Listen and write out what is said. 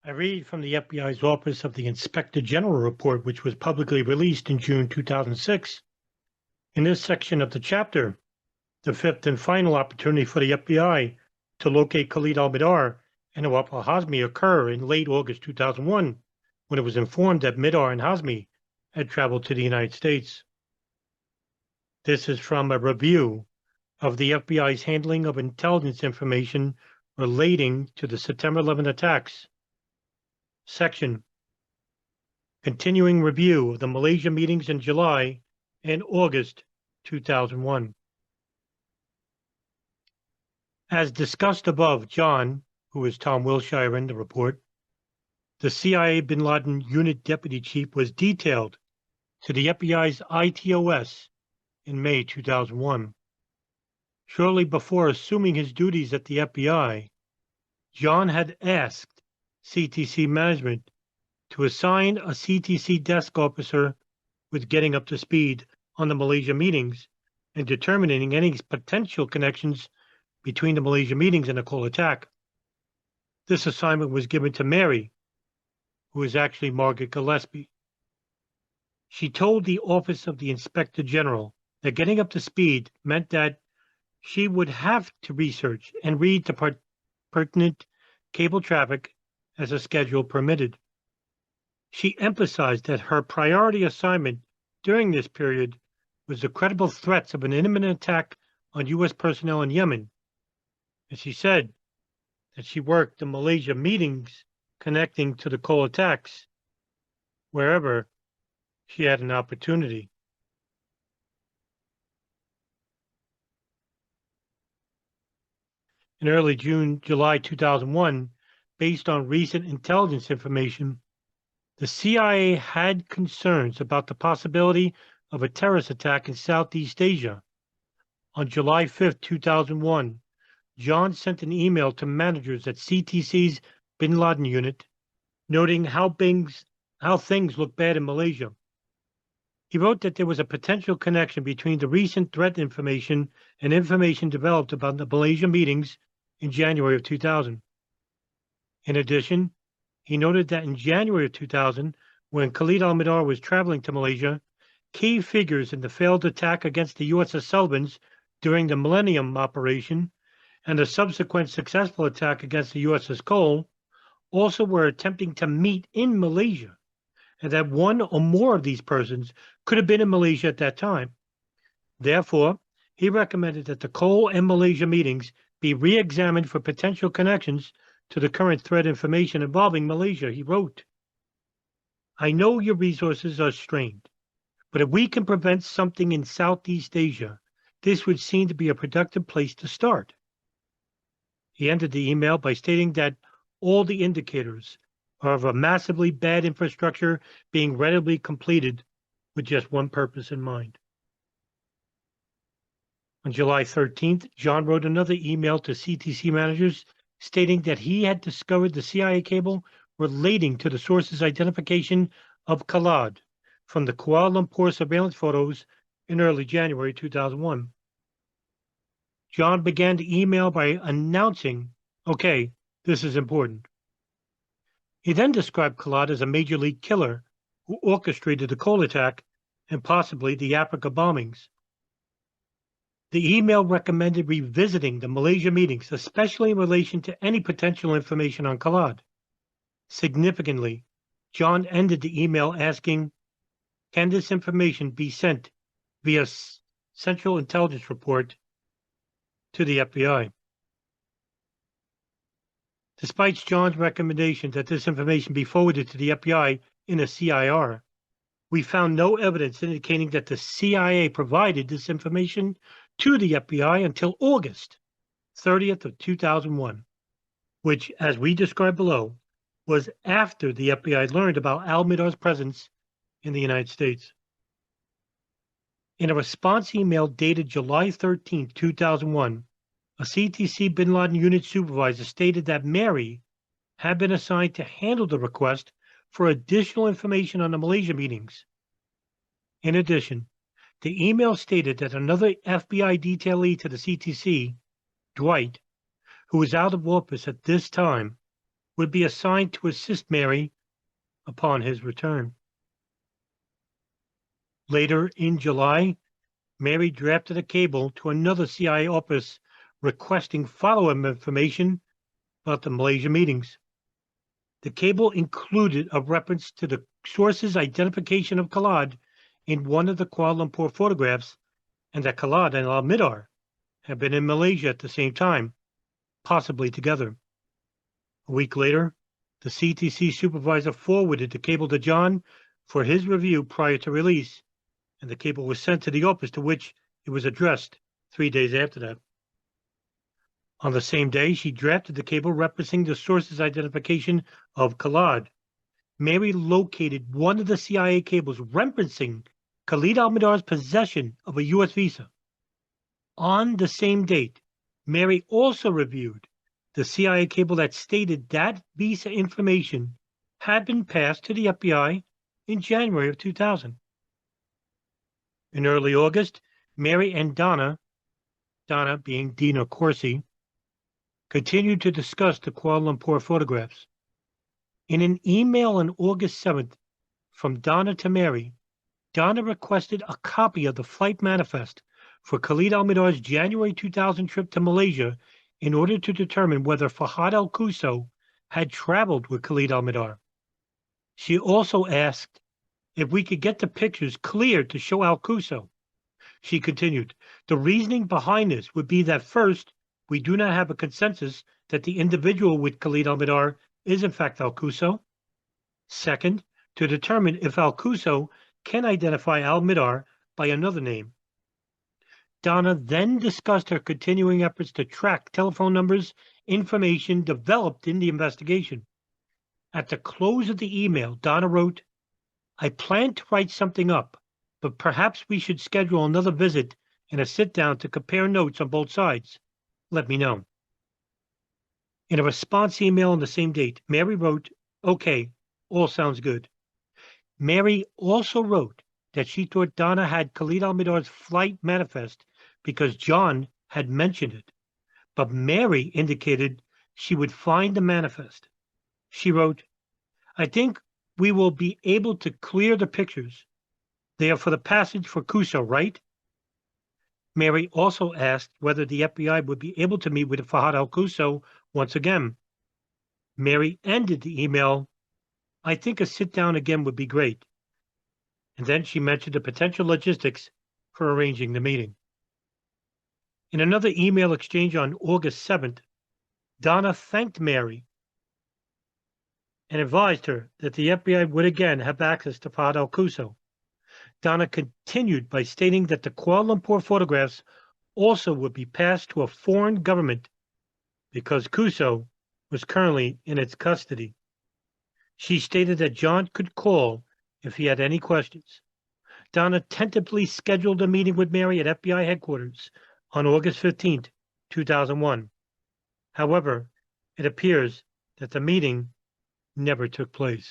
I read from the FBI's Office of the Inspector General report, which was publicly released in June 2006. In this section of the chapter, the fifth and final opportunity for the FBI to locate Khalid al-Mihdhar and Nawaf al-Hazmi occur in late August 2001, when it was informed that Mihdhar and Hazmi had traveled to the United States. This is from a review of the FBI's handling of intelligence information relating to the September 11 attacks. Section: Continuing review of the Malaysia meetings in July and August 2001. As discussed above, John, who is Tom Wilshire in the report, the CIA Bin Laden Unit Deputy Chief, was detailed to the FBI's ITOS in May 2001. Shortly before assuming his duties at the FBI, John had asked CTC management to assign a CTC desk officer with getting up to speed on the Malaysia meetings and determining any potential connections between the Malaysia meetings and the Cole attack. This assignment was given to Mary, who is actually Margaret Gillespie. She told the Office of the Inspector General that getting up to speed meant that she would have to research and read the pertinent cable traffic as a schedule permitted. She emphasized that her priority assignment during this period was the credible threats of an imminent attack on U.S. personnel in Yemen. And she said that she worked the Malaysia meetings connecting to the Cole attacks wherever she had an opportunity. In early July 2001, based on recent intelligence information, the CIA had concerns about the possibility of a terrorist attack in Southeast Asia. On July 5, 2001, John sent an email to managers at CTC's Bin Laden unit, noting how things look bad in Malaysia. He wrote that there was a potential connection between the recent threat information and information developed about the Malaysia meetings in January of 2000. In addition, he noted that in January of 2000, when Khalid al-Mihdhar was traveling to Malaysia, key figures in the failed attack against the USS Sullivans during the Millennium operation and the subsequent successful attack against the USS Cole also were attempting to meet in Malaysia, and that one or more of these persons could have been in Malaysia at that time. Therefore, he recommended that the Cole and Malaysia meetings be re-examined for potential connections to the current threat information involving Malaysia. He wrote, "I know your resources are strained, but if we can prevent something in Southeast Asia, this would seem to be a productive place to start." He ended the email by stating that all the indicators are of a massively bad infrastructure being readily completed with just one purpose in mind. On July 13th, John wrote another email to CTC managers stating that he had discovered the CIA cable relating to the source's identification of Khalid from the Kuala Lumpur surveillance photos in early January 2001. John began the email by announcing, "Okay, this is important." He then described Khalid as a major league killer who orchestrated the Cole attack and possibly the Africa bombings. The email recommended revisiting the Malaysia meetings, especially in relation to any potential information on Khalid. Significantly, John ended the email asking, "Can this information be sent via Central Intelligence Report to the FBI?" Despite John's recommendation that this information be forwarded to the FBI in a CIR, we found no evidence indicating that the CIA provided this information to the FBI until August 30th of 2001, which, as we described below, was after the FBI learned about al-Mihdhar's presence in the United States. In a response email dated July 13, 2001, a CTC Bin Laden unit supervisor stated that Mary had been assigned to handle the request for additional information on the Malaysia meetings. In addition, the email stated that another FBI detailee to the CTC, Dwight, who was out of office at this time, would be assigned to assist Mary upon his return. Later in July, Mary drafted a cable to another CIA office requesting follow-up information about the Malaysia meetings. The cable included a reference to the source's identification of Khalid in one of the Kuala Lumpur photographs, and that Khalid and al-Mihdhar had been in Malaysia at the same time, possibly together. A week later, the CTC supervisor forwarded the cable to John for his review prior to release, and the cable was sent to the office to which it was addressed 3 days after that. On the same day, she drafted the cable referencing the source's identification of Khalid. Mary located one of the CIA cables referencing Khalid al-Mihdhar's possession of a U.S. visa. On the same date, Mary also reviewed the CIA cable that stated that visa information had been passed to the FBI in January of 2000. In early August, Mary and Donna being Dina Corsi, continued to discuss the Kuala Lumpur photographs. In an email on August 7th from Donna to Mary, Donna requested a copy of the flight manifest for Khalid al-Mihdhar's January 2000 trip to Malaysia in order to determine whether Fahad al-Quso had traveled with Khalid al-Mihdhar. She also asked if we could get the pictures cleared to show al-Quso. She continued, the reasoning behind this would be that first, we do not have a consensus that the individual with Khalid al-Mihdhar is in fact al-Quso. Second, to determine if al-Quso can identify al-Mihdhar by another name. Donna then discussed her continuing efforts to track telephone numbers, information developed in the investigation. At the close of the email, Donna wrote, I plan to write something up, but perhaps we should schedule another visit and a sit-down to compare notes on both sides. Let me know. In a response email on the same date, Mary wrote, okay, all sounds good. Mary also wrote that she thought Donna had Khalid al-Mihdhar's flight manifest because John had mentioned it, but Mary indicated she would find the manifest. She wrote, I think we will be able to clear the pictures. They are for the passage for Quso, right? Mary also asked whether the FBI would be able to meet with Fahad al-Quso once again. Mary ended the email, I think a sit-down again would be great. And then she mentioned the potential logistics for arranging the meeting. In another email exchange on August 7th, Donna thanked Mary and advised her that the FBI would again have access to Fahad al-Quso. Donna continued by stating that the Kuala Lumpur photographs also would be passed to a foreign government because Quso was currently in its custody. She stated that John could call if he had any questions. Donna tentatively scheduled a meeting with Mary at FBI headquarters on August 15th, 2001. However, it appears that the meeting never took place.